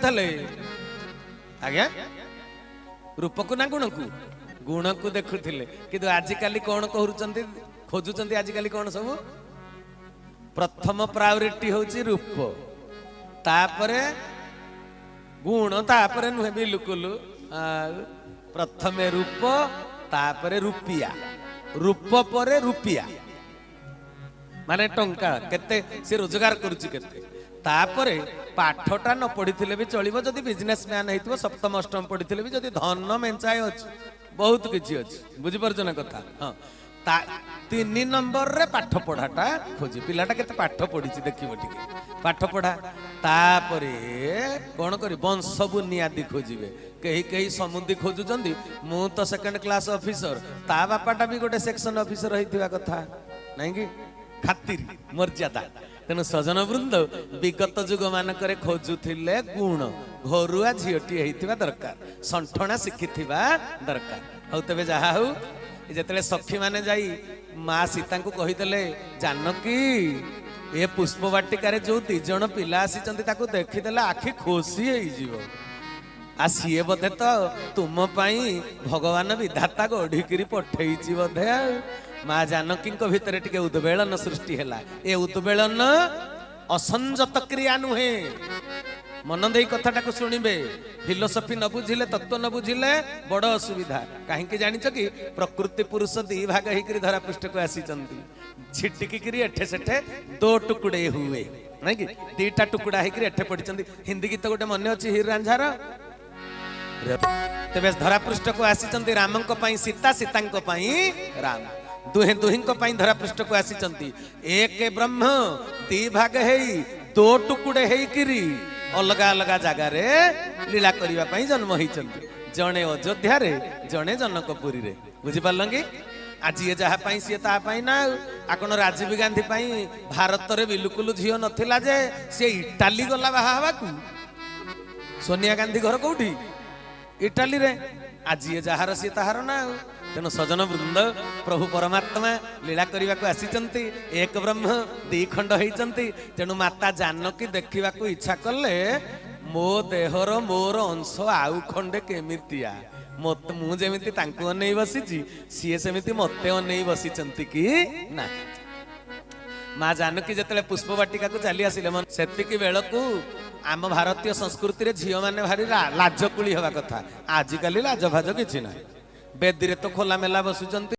देखुले आज्ञा रूप को ना गुण को देखुले कि आजिकल कौन कहते खोजुंट आजिकल कौन सब प्रथम प्रायोरिटी होची रूप तापरे गुण तापरे नुहे बिल्कुल प्रथमे रूप तापरे रुपिया रूप परे रुपिया माने टंका केते से रोजगार करुची केते तापरे पाठटा न पढ़ी भी चलिबो जदि बिजनेसमैन हेतिबो सप्तम अष्टम पढ़ी भी जदि धन मेंचाए अछि बहुत किछि अछि बुझि परछ ना कथा हां ता 3 नंबर रे पाठ पढ़ाटा खोजी पिलाटा केते पाठ पढ़ीची देखिबो टिके पाठ पढ़ा तापरे कोन करी वंश बुनियादी खोजिबे कहीं कहीं समुद्री खोजुचंदी मु तो सेकंड क्लास ऑफिसर ता बापाटा भी गोटे सेक्शन ऑफिसर होइथिबा कथा नहीं कि खातिर मर्यादा तेणु सजन वृंद विगत जुग मानक खोजुथिले गुण घरुआ झीटी होइथिबा दरकार संठना शिखिथिबा दरकार हौ तबे जहा हौ जेतले सखी माने जाई मां सीता को कहिदेले जानकी ए पुष्प वाटिकार जो 2 जण पिला आसीचंती ताको देखिदेले आखि खोसी होई जीवो आ सीए बोधे तो तुम पाई भगवान विधाता गढ़िकी पठेई बोधे माँ जानकी भितर टिके उद्वेलन सृष्टि है ए उद्वेलन असंजत क्रिया नुहे मन दे कथाटा को शुणिबे फिलोसफी न बुझिले तत्व न बुझिले बड़ असुविधा कहीं जानिछ कि प्रकृति पुरुष 2 भाग होकर धरा पृष्ठ को आसीचंती छिटिकी एठे सेठे 2 टुकड़े हुए नहीं कि 2टा टुकड़ा होकर एठे पड़िचंती हिंदी गीत गोटे मन अच्छी हीर रांझार तेबे धरा पृष्ठ को आसीचंती रामंक पई सीता सीतांक पई राम दुहे दुहिंक पई धरा पृष्ठ को आसीचंती एक ब्रह्म 2 भाग हेई 2 टुकड़े हेइकिरी अलगा अलगा जगह रे लीला करिवा पई जन्म होइचंती जणे अयोध्या रे जणे जनकपुरी रे बुझि पारलं कि आज ये जहा पई से ता पई ना आकोन राजीव गांधी पई भारत रे बिल्कुल झियो नथिला जे से इटाली गला बाहा हवाकू सोनिया गांधी घर कोठी इटाली रे आज ये जहार सी ताहार ना तेणु सजन वृंद प्रभु परमात्मा लीला करने को आसीचंती एक ब्रह्म 2 खंड होइचंती तेणु माता जानकी देखा इच्छा कले मो देहर मोर अंश आउ खंडे केमितिया मुझे तांको अनेई बसीची सीए सेमिति मते अनेई बसीचंती कि ना माँ जानकी जिते पुष्प वाटिका को चली आसिले सेतिकी बेलकू आम भारतीय संस्कृति रे झील मैंने भारी लाजकुली हवा कथा आजिकल लाज भाज किछि ना बेदी रे तो खोला मेला बसुचंती।